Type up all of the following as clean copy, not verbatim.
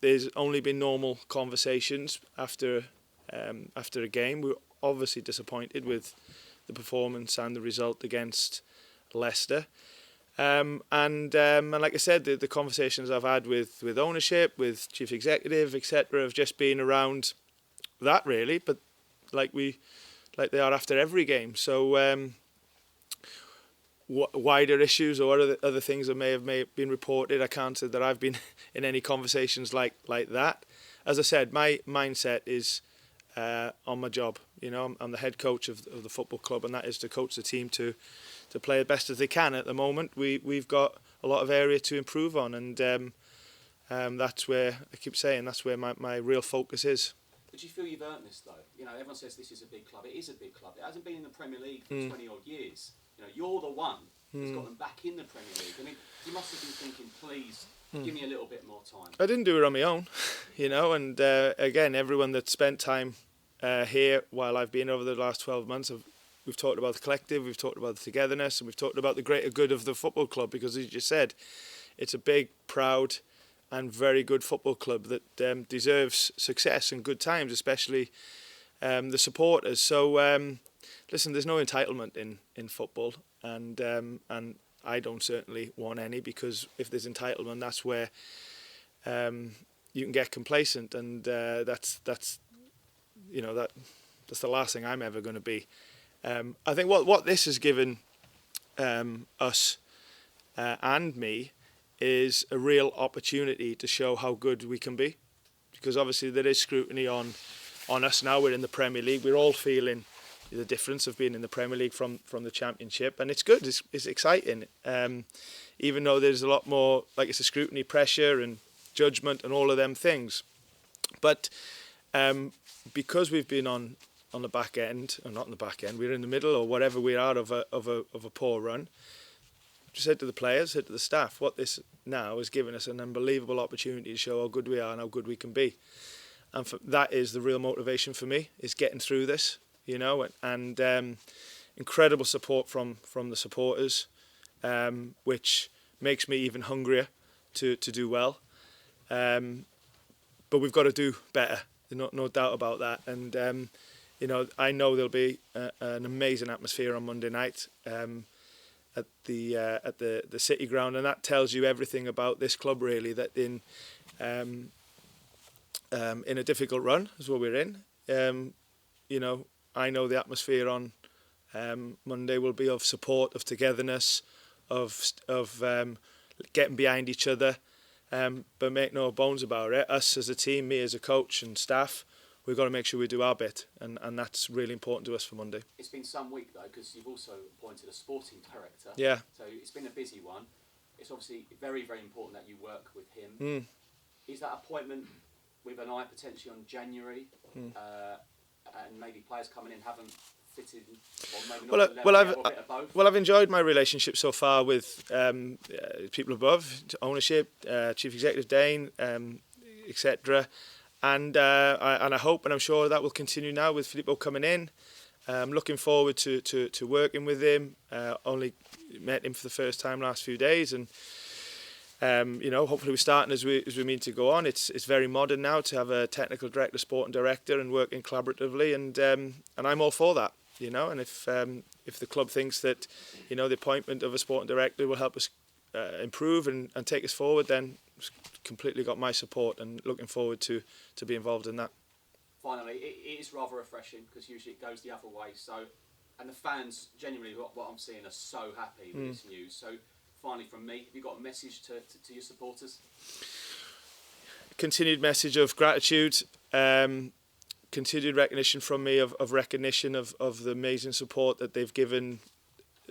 There's only been normal conversations after a game. We were obviously disappointed with the performance and the result against Leicester. And like I said, the conversations I've had with ownership, with chief executive, etc., have just been around that really. But like they are after every game. So wider issues or other things that may have been reported, I can't say that I've been in any conversations like that. As I said, my mindset is on my job. You know, I'm the head coach of the football club, and that is to coach the team to play as best as they can. At the moment, we've got a lot of area to improve on, and that's where I keep saying that's where my real focus is. But do you feel you've earned this though? You know, everyone says this is a big club. It is a big club. It hasn't been in the Premier League for 20 odd years. You know, you're the one who's got them back in the Premier League. I mean, you must have been thinking, please give me a little bit more time. I didn't do it on my own, you know, and again, everyone that spent time here while I've been over the last 12 months, we've talked about the collective, we've talked about the togetherness, and we've talked about the greater good of the football club, because as you just said, it's a big, proud and very good football club that deserves success and good times, especially the supporters. So listen, there's no entitlement in football, and I don't certainly want any, because if there's entitlement, that's where you can get complacent, and that's you know that's the last thing I'm ever going to be. I think what this has given us and me is a real opportunity to show how good we can be, because obviously there is scrutiny on us now. We're in the Premier League. We're all feeling the difference of being in the Premier League from the Championship, and it's good. It's exciting, even though there's a lot more, like it's a scrutiny, pressure, and judgment, and all of them things. But because we've been on the back end, or not on the back end, we're in the middle or whatever we are of a poor run. Just said to the players, said to the staff, what this now has given us an unbelievable opportunity to show how good we are and how good we can be. And that is the real motivation for me, is getting through this, you know, and incredible support from the supporters, which makes me even hungrier to do well. But we've got to do better, no doubt about that. And you know, I know there'll be an amazing atmosphere on Monday night at the City Ground, and that tells you everything about this club, really. That in a difficult run, is what we're in. You know, I know the atmosphere on Monday will be of support, of togetherness, of getting behind each other. But make no bones about it, us as a team, me as a coach and staff, we've got to make sure we do our bit, and that's really important to us for Monday. It's been some week though, because you've also appointed a sporting director. Yeah. So it's been a busy one. It's obviously very, very important that you work with him. Is that appointment with an eye potentially on January, and maybe players coming in haven't fitted, or maybe not at the level, or a bit of both? Well, I've enjoyed my relationship so far with people above, ownership, Chief Executive Dane, etc. And I hope, and I'm sure that will continue now with Filippo coming in. I'm looking forward to working with him. Only met him for the first time last few days, and you know, hopefully we're starting as we mean to go on. It's very modern now to have a technical director, sporting director, and working collaboratively, and I'm all for that. You know, and if the club thinks that, you know, the appointment of a sporting director will help us improve and take us forward, then it's completely got my support, and looking forward to be involved in that. Finally, it is rather refreshing, because usually it goes the other way. So, and the fans, genuinely, what I'm seeing, are so happy with this news. So, finally, from me, have you got a message to your supporters? Continued message of gratitude. Continued recognition from me of recognition of the amazing support that they've given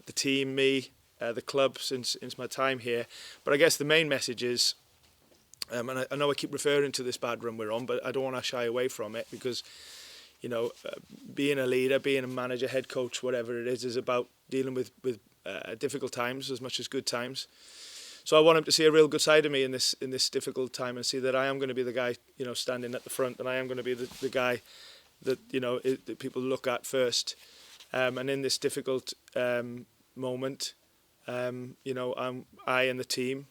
the team, me, the club since my time here. But I guess the main message is, and I know I keep referring to this bad run we're on, but I don't want to shy away from it, because, you know, being a leader, being a manager, head coach, whatever it is about dealing with difficult times as much as good times. So I want him to see a real good side of me in this difficult time, and see that I am going to be the guy, you know, standing at the front, and I am going to be the guy that, you know, that people look at first. And in this difficult moment, you know, I and the team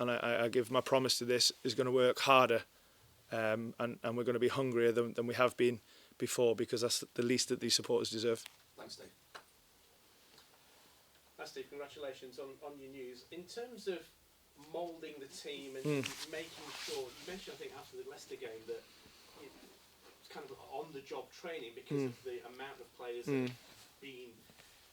and I give my promise to this, is going to work harder, and we're going to be hungrier than we have been before, because that's the least that these supporters deserve. Thanks, Steve. Steve, congratulations on your news. In terms of moulding the team and making sure, you mentioned, I think, after the Leicester game that it's kind of on-the-job training because of the amount of players that have been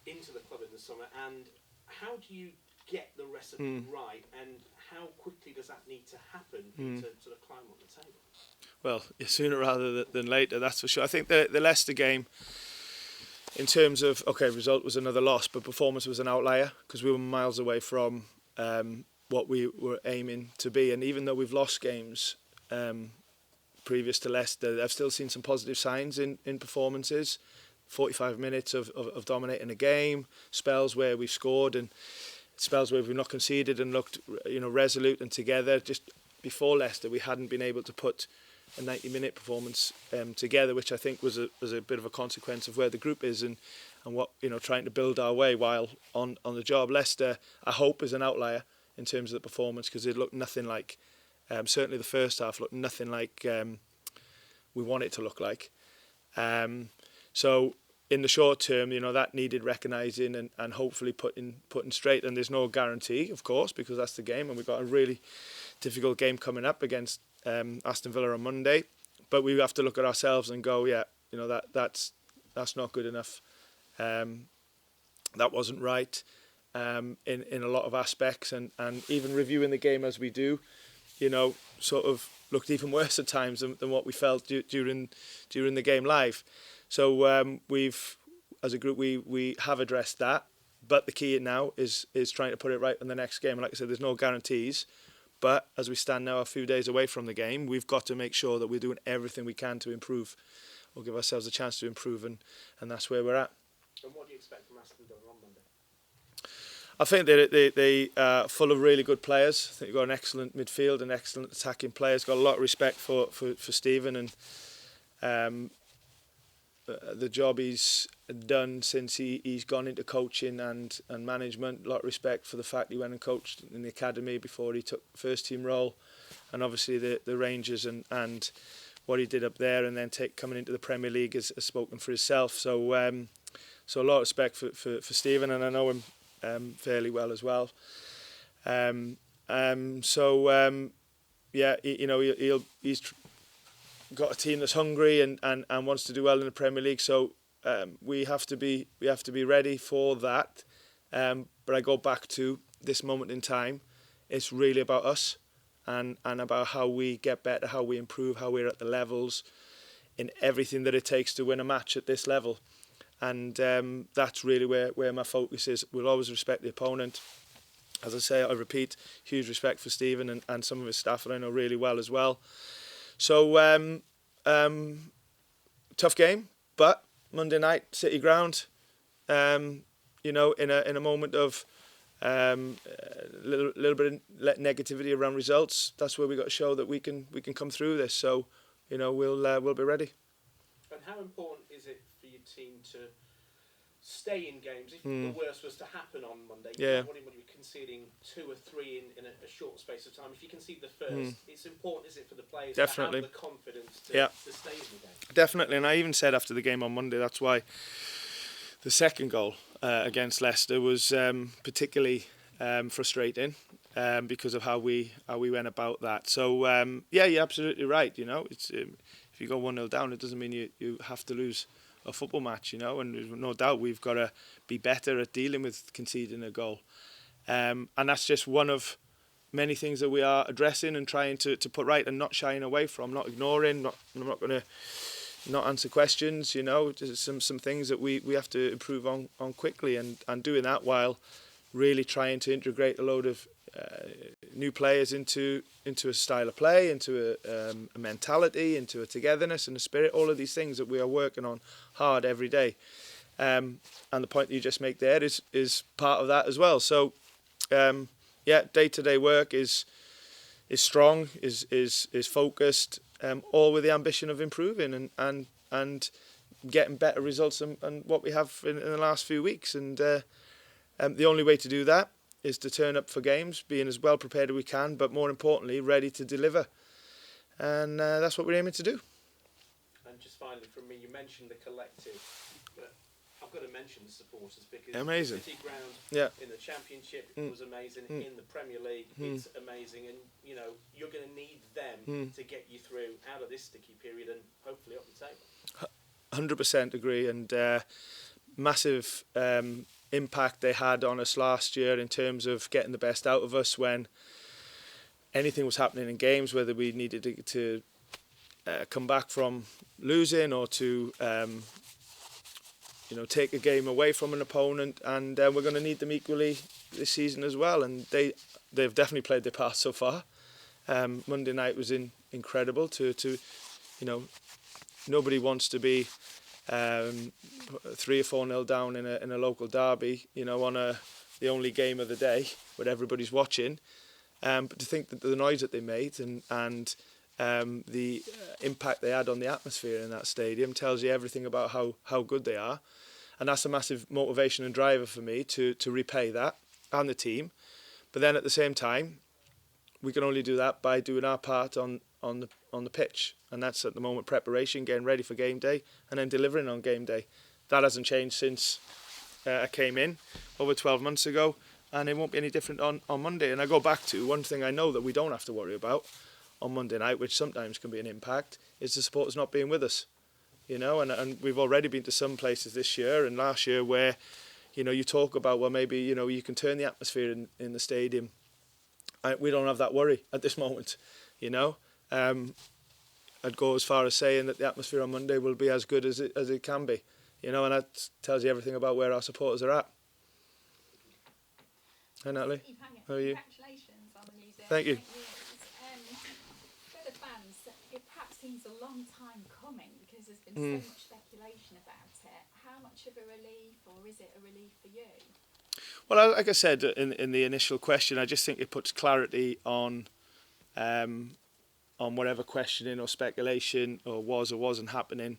into the club in the summer. And how do you get the recipe right, and how quickly does that need to happen to sort of climb on the table? Well, sooner rather than later, that's for sure. I think the Leicester game, in terms of, result was another loss, but performance was an outlier because we were miles away from what we were aiming to be. And even though we've lost games previous to Leicester, I've still seen some positive signs in performances. 45 minutes of dominating a game, spells where we've scored, and spells where we've not conceded and looked, resolute and together. Just before Leicester, we hadn't been able to put a 90-minute performance together, which I think was a bit of a consequence of where the group is and what, trying to build our way while on the job. Leicester, I hope, is an outlier in terms of the performance, because it looked nothing like, certainly the first half looked nothing like we want it to look like. So in the short term, that needed recognising and hopefully putting straight. And there's no guarantee, of course, because that's the game, and we've got a really difficult game coming up against Aston Villa on Monday. But we have to look at ourselves and go, that's not good enough. That wasn't right in a lot of aspects, and even reviewing the game as we do, sort of looked even worse at times than what we felt during the game live. So we've, as a group, we have addressed that, but the key now is trying to put it right in the next game. And like I said, there's no guarantees, but as we stand now a few days away from the game, we've got to make sure that we're doing everything we can to improve, or give ourselves a chance to improve, and that's where we're at. And what do you expect from Aston Villa on Monday? I think they are full of really good players. I think we've got an excellent midfield and excellent attacking players. Got a lot of respect for Stephen, and the job he's done since he's gone into coaching and management. A lot of respect for the fact he went and coached in the academy before he took first team role, and obviously the Rangers and what he did up there, and then coming into the Premier League has spoken for himself. So a lot of respect for Stephen, and I know him fairly well as well. He's got a team that's hungry and wants to do well in the Premier League. So we have to be ready for that. But I go back to this moment in time. It's really about us and about how we get better, how we improve, how we're at the levels in everything that it takes to win a match at this level. And that's really where my focus is. We'll always respect the opponent. As I say, I repeat, huge respect for Stephen and some of his staff that I know really well as well. So, tough game, but Monday night, City Ground, in a moment of little bit of negativity around results, that's where we got to show that we can come through this. So, we'll be ready. And how important is it for your team to stay in games if the worst was to happen on Monday? Yeah. When you're conceding 2 or 3 in a short space of time, if you concede the first, it's important, isn't it, for the players Definitely. to have the confidence to stay in the game? Definitely, and I even said after the game on Monday, that's why the second goal against Leicester was particularly frustrating because of how we went about that. So you're absolutely right. It's if you go 1-0 down, it doesn't mean you have to lose a football match. And there's no doubt we've got to be better at dealing with conceding a goal, and that's just one of many things that we are addressing and trying to put right, and not shying away from, not ignoring. I'm not going to not answer questions. There's some things that we have to improve on quickly, and doing that while really trying to integrate a load of new players into a style of play, into a mentality, into a togetherness and a spirit. All of these things that we are working on hard every day, and the point that you just make there is part of that as well. So day-to-day work is strong, is focused, all with the ambition of improving and getting better results than what we have in the last few weeks. And the only way to do that is to turn up for games, being as well prepared as we can, but more importantly, ready to deliver. And that's what we're aiming to do. And just finally from me, you mentioned the collective, but I've got to mention the supporters, because Amazing. the City Ground in the Championship was amazing, in the Premier League it's amazing, and you know you're going to need them to get you through out of this sticky period and hopefully up the table. 100% agree, and massive impact they had on us last year in terms of getting the best out of us when anything was happening in games, whether we needed to come back from losing or to take a game away from an opponent, and we're going to need them equally this season as well, and they've definitely played their part so far. Monday night was incredible to nobody wants to be 3 or 4-0 down in a local derby, on the only game of the day where everybody's watching. But to think that the noise that they made and the impact they had on the atmosphere in that stadium tells you everything about how good they are. And that's a massive motivation and driver for me to repay that and the team. But then at the same time, we can only do that by doing our part on the pitch. And that's at the moment preparation, getting ready for game day, and then delivering on game day. That hasn't changed since I came in over 12 months ago, and it won't be any different on Monday. And I go back to one thing I know that we don't have to worry about on Monday night, which sometimes can be an impact, is the supporters not being with us. And we've already been to some places this year and last year where, you talk about, well, maybe, you can turn the atmosphere in the stadium. We don't have that worry at this moment, I'd go as far as saying that the atmosphere on Monday will be as good as it can be, and that tells you everything about where our supporters are at. Hi Natalie, how are you? Congratulations on the news. Thank you. For the fans, it perhaps seems a long time coming because there's been so much speculation about it. How much of a relief, or is it a relief for you? Well, like I said in the initial question, I just think it puts clarity on whatever questioning or speculation or was or wasn't happening.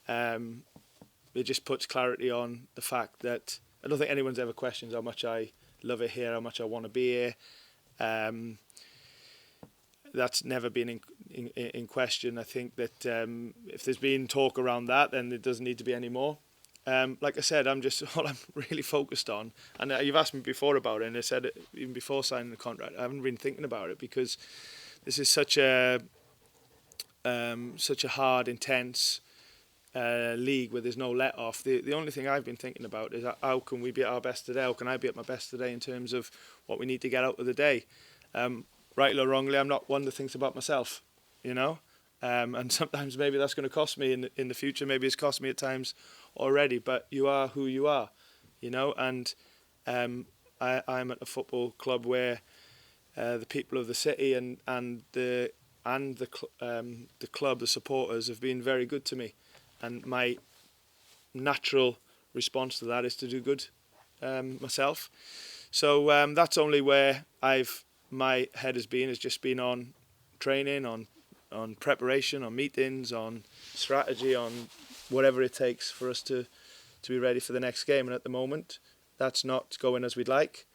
It just puts clarity on the fact that I don't think anyone's ever questioned how much I love it here, how much I want to be here. That's never been in question. I think that if there's been talk around that, then there doesn't need to be any more. Like I said, all I'm really focused on, and you've asked me before about it, and I said it even before signing the contract, I haven't been thinking about it because this is such a hard, intense league where there's no let off. The only thing I've been thinking about is how can we be at our best today? How can I be at my best today in terms of what we need to get out of the day? Rightly or wrongly, I'm not one that thinks about myself, and sometimes maybe that's going to cost me in the future. Maybe it's cost me at times already, but you are who you are, and I'm at a football club where the people of the city and the club, the supporters, have been very good to me, and my natural response to that is to do good myself. So that's only where my head has just been on training, on preparation, on meetings, on strategy, on whatever it takes for us to be ready for the next game. And at the moment, that's not going as we'd like.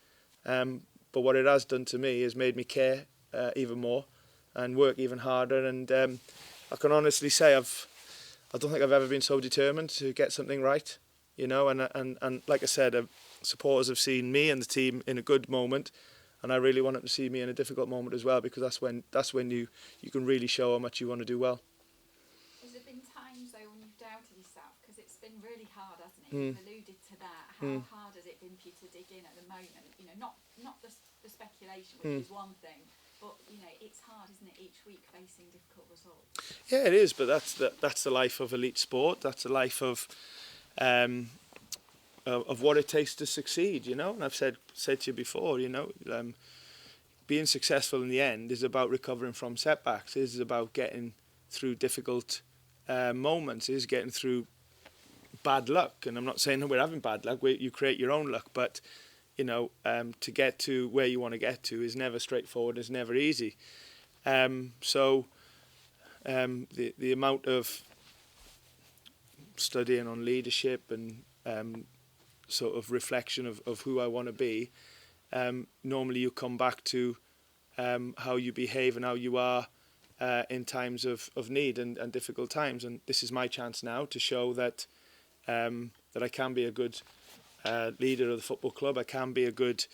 But what it has done to me is made me care even more and work even harder. And I can honestly say I don't think I've ever been so determined to get something right. And like I said, supporters have seen me and the team in a good moment, and I really want them to see me in a difficult moment as well, because that's when you can really show how much you want to do well. Has there been times though when you've doubted yourself? Because it's been really hard, hasn't it? You've alluded to that. How hard has it been for you to dig in at the moment? Not the speculation, which is one thing, but it's hard, isn't it? Each week facing difficult results. Yeah, it is, but that's the life of elite sport. That's the life of what it takes to succeed, And I've said to you before, being successful in the end is about recovering from setbacks. It is about getting through difficult moments. It is getting through bad luck. And I'm not saying that we're having bad luck. You create your own luck, but to get to where you want to get to is never straightforward. It's never easy. So the amount of studying on leadership and sort of reflection of who I want to be normally you come back to how you behave and how you are in times of need and difficult times. And this is my chance now to show that that I can be a good leader of the football club. I can be a good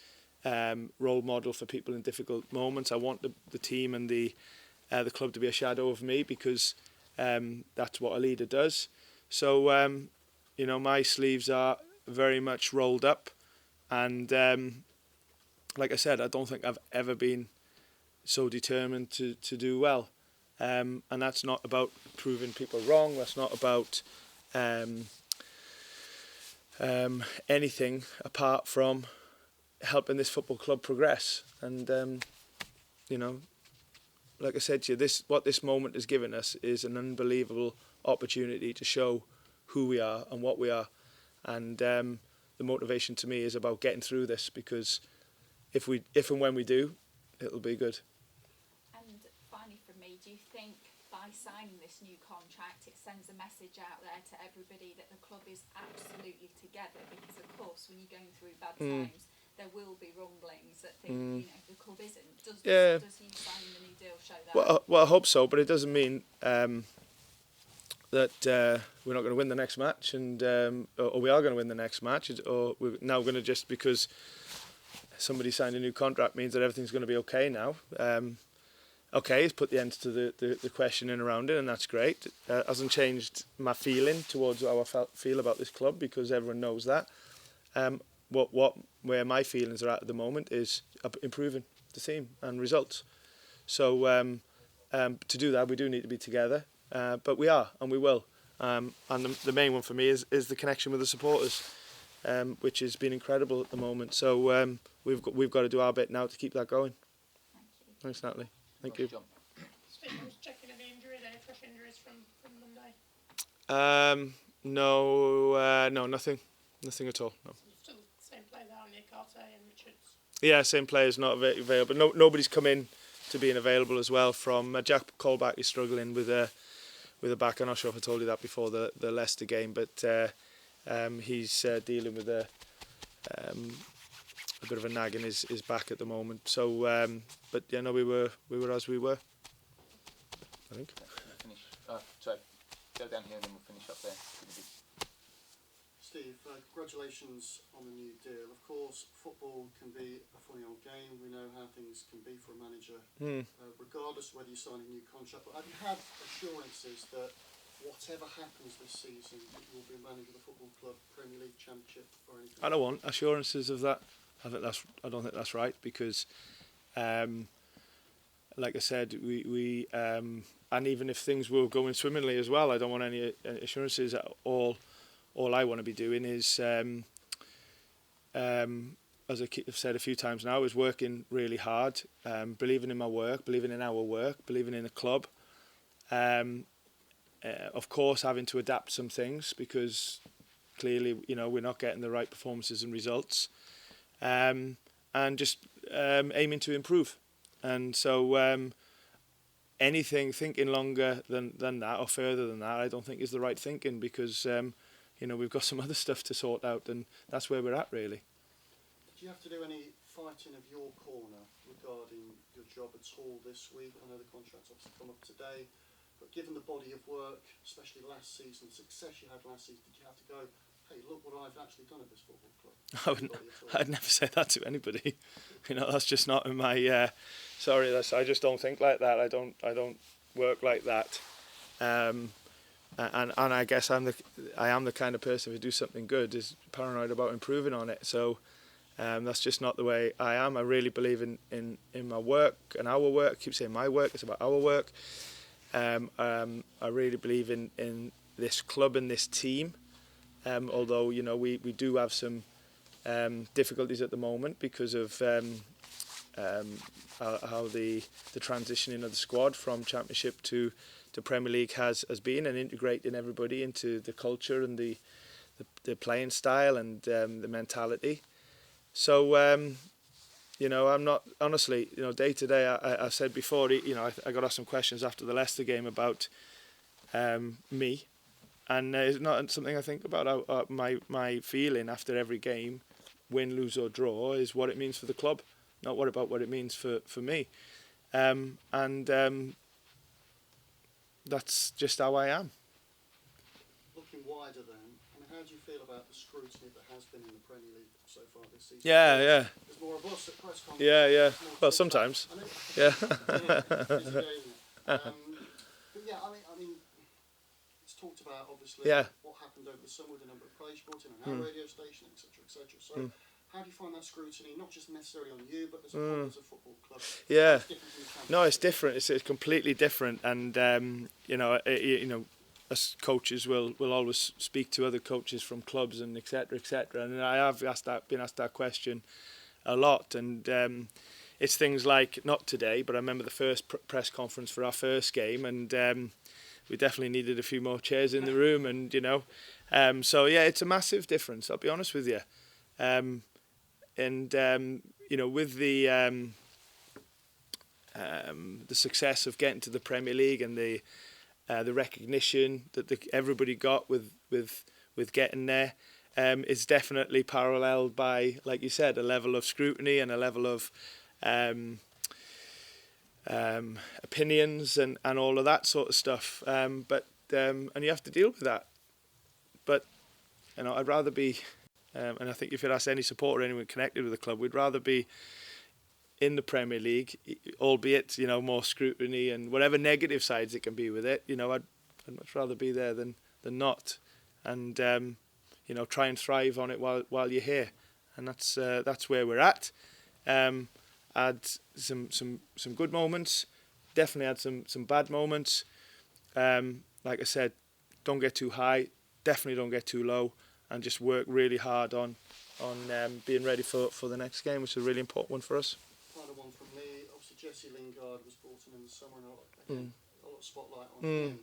role model for people in difficult moments. I want the team and the club to be a shadow of me, because that's what a leader does. So, my sleeves are very much rolled up, and like I said, I don't think I've ever been so determined to do well. And that's not about proving people wrong. That's not about anything apart from helping this football club progress. And like I said to you, what this moment has given us is an unbelievable opportunity to show who we are and what we are. And the motivation to me is about getting through this, because if and when we do, it'll be good. And finally from me, do you think by signing this new contract it sends a message out there to everybody that the club is absolutely together? Because of course when you're going through bad times there will be rumblings that think the club isn't. Does you signing the new deal show that? Well, I hope so, but it doesn't mean that we're not going to win the next match, and or we are going to win the next match, or we're now going to, just because somebody signed a new contract means that everything's going to be okay now. Okay, it's put the end to the questioning around it, and that's great. It hasn't changed my feeling towards how I feel about this club, because everyone knows that. Where my feelings are at the moment is improving the team and results. So to do that, we do need to be together, but we are, and we will. And the main one for me is the connection with the supporters, which has been incredible at the moment. So we've got to do our bit now to keep that going. Thank you. Thanks, Natalie. Thank you. Stephen's checking any injuries, any fresh injuries from Monday? No, nothing at all. No. Still the same players out in Carter and Richards? Yeah, same players not available. Nobody's come in to being available as well. From Jack Colback is struggling with a back. I'm not sure if I told you that before the Leicester game, but he's dealing with a bit of a nag in his back at the moment. So, but yeah, no, we were as we were, I think. Finish. Sorry, go down here and then we'll finish up there. Steve, congratulations on the new deal. Of course, football can be a funny old game. We know how things can be for a manager, regardless of whether you sign a new contract. But have you had assurances that whatever happens this season, you will be a manager of the football club, Premier League, Championship, or anything? I don't want assurances of that. I don't think that's right, because, like I said, we and even if things were going swimmingly as well, I don't want any assurances. All I want to be doing is, as I've said a few times now, is working really hard, believing in my work, believing in our work, believing in the club. Of course, having to adapt some things, because clearly, we're not getting the right performances and results. And just aiming to improve. And so thinking longer than that or further than that, I don't think is the right thinking, because we've got some other stuff to sort out, and that's where we're at, really. Did you have to do any fighting of your corner regarding your job at all this week? I know the contract's obviously come up today, but given the body of work, especially last season, the success you had last season, did you have to go, hey, look what I've actually done at this football club? I'd never say that to anybody. That's just not in my. Sorry, I just don't think like that. I don't work like that. And I guess I am the kind of person who do something good is paranoid about improving on it. So that's just not the way I am. I really believe in my work and our work. I keep saying my work. It's about our work. I really believe in this club and this team. Although we do have some difficulties at the moment because of how the transitioning of the squad from Championship to Premier League has been, and integrating everybody into the culture and the playing style and the mentality. So I'm not, honestly, day to day. I said before, I got asked some questions after the Leicester game about me. And it's not something I think about. My feeling after every game win, lose or draw is what it means for the club, not what it means for me. That's just how I am. Looking wider then, I mean, how do you feel about the scrutiny that has been in the Premier League so far this season? Yeah. There's more of us at press conferences. Yeah. More Well, talk sometimes. about- I know- Yeah. Busy day, isn't it? But yeah, I mean, it's talked about obviously Yeah. what happened over the summer with the number of players brought in on our radio station, etc., etc. So, how do you find that scrutiny, not just necessarily on you, but as a football club? Yeah. It's different from the Championship. No, it's different. It's completely different, and you know, us coaches will always speak to other coaches from clubs and etc. And I have been asked that question a lot, and it's things like, not today, but I remember the first press conference for our first game, and we definitely needed a few more chairs in the room, and so yeah, it's a massive difference. I'll be honest with you, with the success of getting to the Premier League and the recognition that everybody got with getting there, is definitely paralleled by, like you said, a level of scrutiny and a level of opinions and all of that sort of stuff. And you have to deal with that. But I'd rather be, and I think if you'd ask any supporter or anyone connected with the club, we'd rather be in the Premier League, albeit more scrutiny and whatever negative sides it can be with it. I'd much rather be there than not, and try and thrive on it while you're here, and that's where we're at. Had some good moments, definitely had some bad moments. Like I said, don't get too high, definitely don't get too low, and just work really hard on being ready for the next game, which is a really important one for us. Final one from me. Obviously, Jesse Lingard was brought in the summer, and a lot of spotlight on him.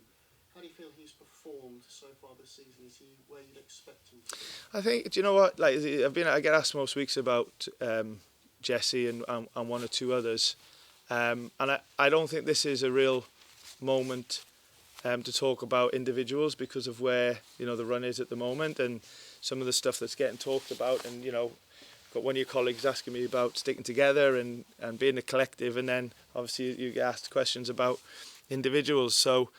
How do you feel he's performed so far this season? Is he where you'd expect him to be? I think, do you know what? Like, I get asked most weeks about Jesse and one or two others, and I don't think this is a real moment to talk about individuals because of where the run is at the moment and some of the stuff that's getting talked about, and got one of your colleagues asking me about sticking together and being a collective, and then obviously you get asked questions about individuals. So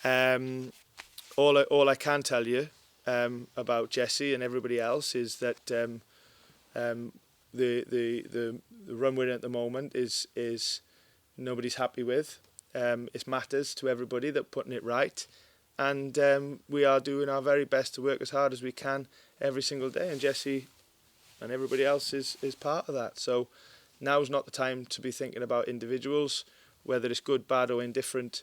all I can tell you about Jesse and everybody else is that the run we're in at the moment is nobody's happy with. It matters to everybody that putting it right, and we are doing our very best to work as hard as we can every single day, and Jesse and everybody else is part of that. So now's not the time to be thinking about individuals, whether it's good, bad or indifferent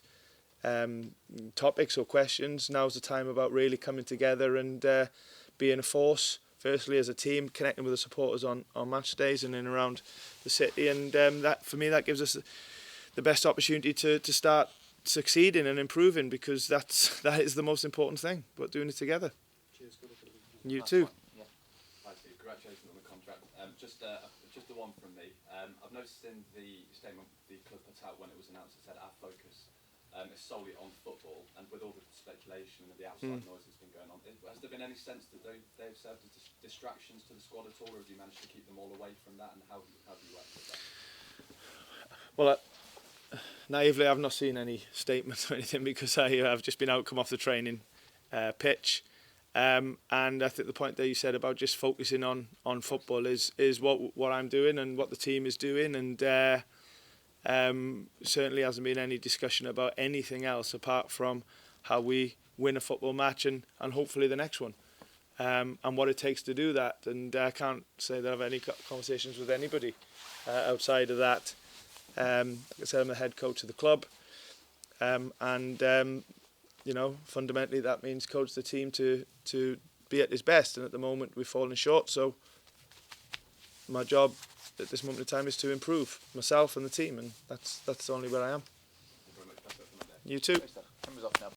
topics or questions. Now's the time about really coming together and being a force, firstly as a team, connecting with the supporters on match days and in around the city, and that for me that gives us the best opportunity to start succeeding and improving, because that is the most important thing, but doing it together. Cheers, good luck. You too. Yeah. Hi Steve, congratulations on the contract. Just the one from me. I've noticed in the statement the club put out when it was announced, it said our focus is solely on football, and with all the speculation and the outside noise that's been going on, has there been any sense that they've served as distractions to the squad at all, or have you managed to keep them all away from that, and how have you worked with that? Well, naively, I've not seen any statements or anything, because I've just been out, come off the training pitch. And I think the point that you said about just focusing on football is what I'm doing and what the team is doing, and certainly hasn't been any discussion about anything else apart from how we win a football match and hopefully the next one, and what it takes to do that. And I can't say that I've had any conversations with anybody outside of that. Like I said, I'm the head coach of the club, fundamentally that means coach the team to be at its best, and at the moment we've fallen short, so my job at this moment in time is to improve myself and the team, and that's only where I am. Thank you very much. That's it from my day. You too. Cameras off now.